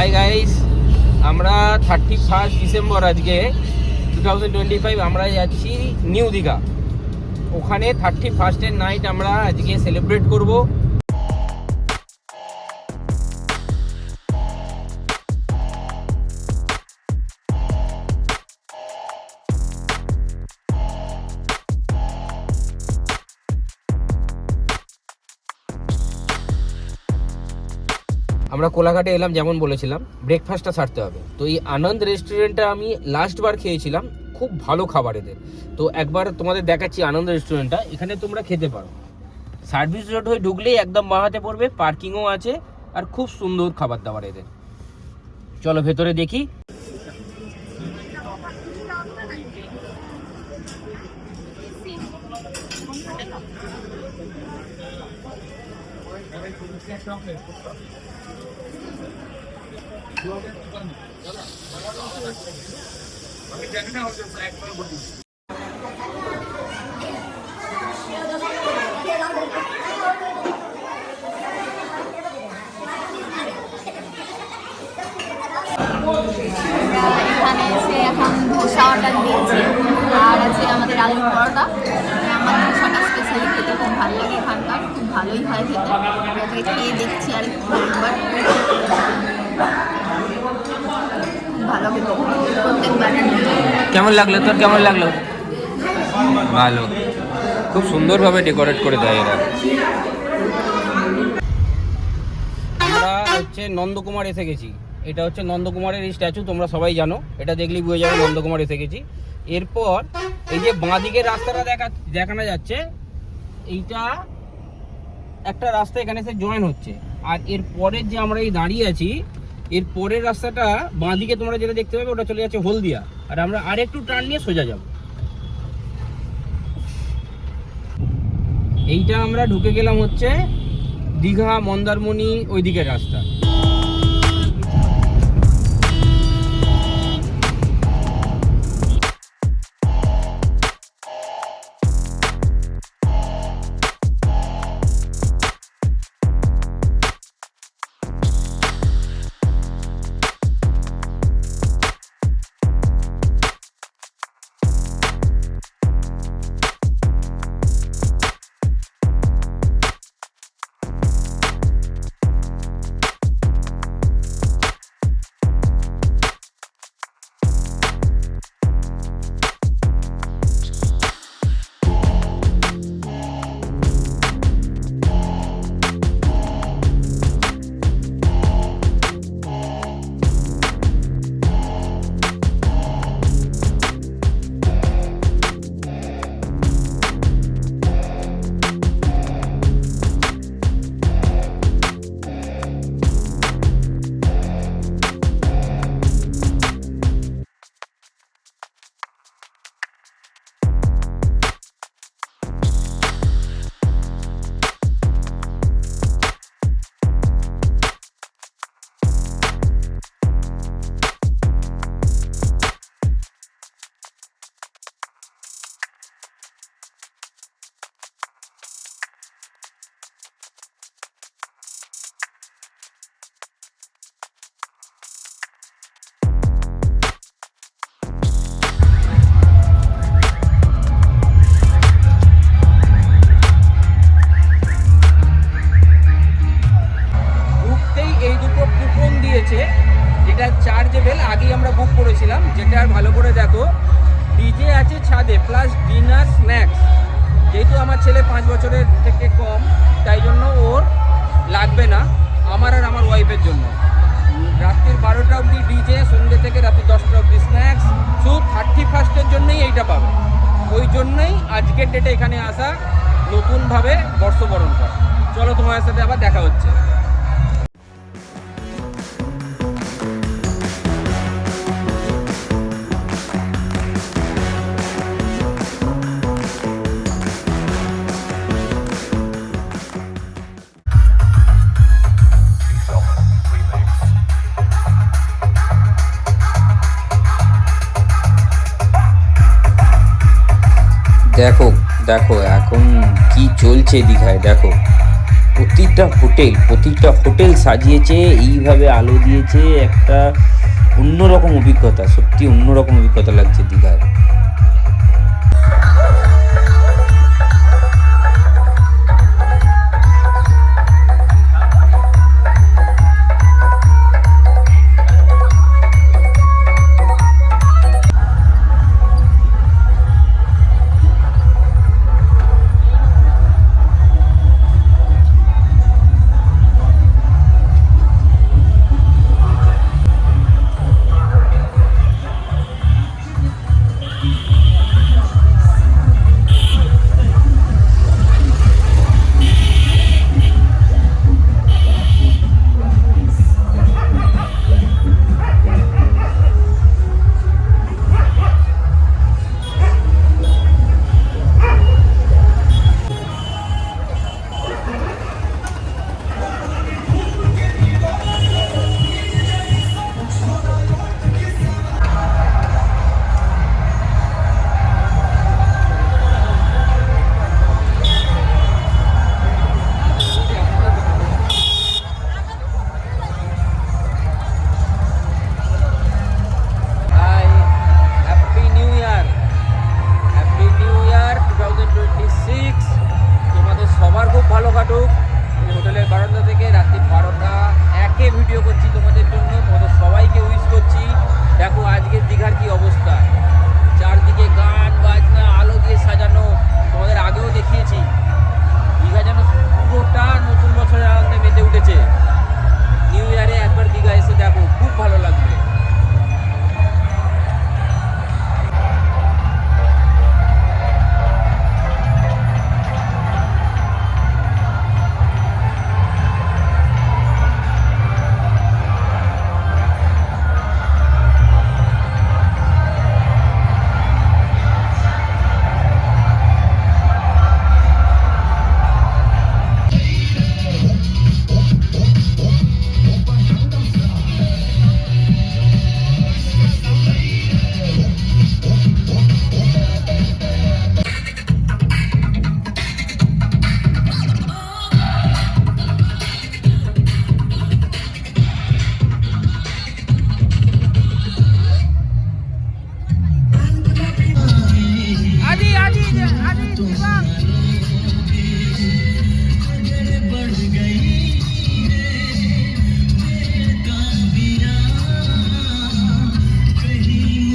Hi guys, আমরা 31 December আজকে 2025 আমরা যাচ্ছি নিউ দীঘা। ওখানে 31 নাইট আমরা আজকে সেলিব্রেট করব। আমরা কোলাঘাটে এলাম, যেমন বলেছিলাম ব্রেকফাস্টটা ছাড়তে হবে। তো এই আনন্দ রেস্টুরেন্টটা আমি লাস্টবার খেয়েছিলাম, খুব ভালো খাবার এদের। তো একবার তোমাদের দেখাচ্ছি আনন্দ রেস্টুরেন্টটা। এখানে তোমরা খেতে পারো। সার্ভিস রোড হয়ে ঢুকলেই একদম বাঁহাতে পড়বে, পার্কিংও আছে, আর খুব সুন্দর খাবার দাবার এদের। চলো ভেতরে দেখি। এখানে এসে এখন ধোসা অর্ডার দিয়েছি, আর আছে আমাদের আলুর পরোটা। আমার ধোসাটা স্পেশালি খেতে খুব ভালো লাগে, এখানকার খুব ভালোই হয় খেতে। ওকে খেয়ে দেখছি আর একবার, ভালো খেতে প্রত্যেকবার। কেমন লাগলো তোর? কেমন লাগলো? ভালো, খুব সুন্দরভাবে ডেকোরেট করে দেয় এরা। আমরা হচ্ছে নন্দকুমার এসে গেছি। এটা হচ্ছে নন্দকুমারের এই স্ট্যাচু, তোমরা সবাই জানো। এটা দেখলেই বুঝে যাবে নন্দকুমার এসে গেছি। এরপর এই যে বাঁ দিকের রাস্তাটা দেখানো যাচ্ছে, এইটা একটা রাস্তা এখানে এসে জয়েন হচ্ছে। আর এর পরের যে আমরা এই দাঁড়িয়ে আছি, এর পরের রাস্তাটা বাঁ দিকে তোমরা যেটা দেখতে পাবে, ওটা চলে যাচ্ছে হলদিয়া। আর আমরা আর একটু টার্ন নিয়ে সোজা যাব। এইটা আমরা ঢুকে গেলাম হচ্ছে দীঘা মন্দারমণি ওই দিকের রাস্তা। যেটা চার্জেবল, আগেই আমরা বুক করেছিলাম। যেটা আর ভালো করে দেখো, ডিজে আছে ছাদে, প্লাস ডিনার স্ন্যাক্স। যেহেতু আমার ছেলে 5 বছরের থেকে কম, তাই জন্য ওর লাগবে না, আমার আর আমার ওয়াইফের জন্য। রাত্রির 12টা অবধি ডিজে, সন্ধ্যে থেকে রাত্রি 10টা অবধি স্ন্যাক্স। শুধু 31 জন্যই এইটা পাবে। ওই জন্যই আজকের ডেটে এখানে আসা, নতুনভাবে বর্ষবরণ করা। চলো তোমার সাথে আবার দেখা হচ্ছে। দেখো দেখো এখন কি চলছে দীঘায়। দেখো প্রতিটা হোটেল সাজিয়েছে এইভাবে, আলো দিয়েছে, একটা অন্যরকম অভিজ্ঞতা, সত্যি অন্যরকম অভিজ্ঞতা লাগছে দীঘায়। Adi, Adi, Adi, Adi,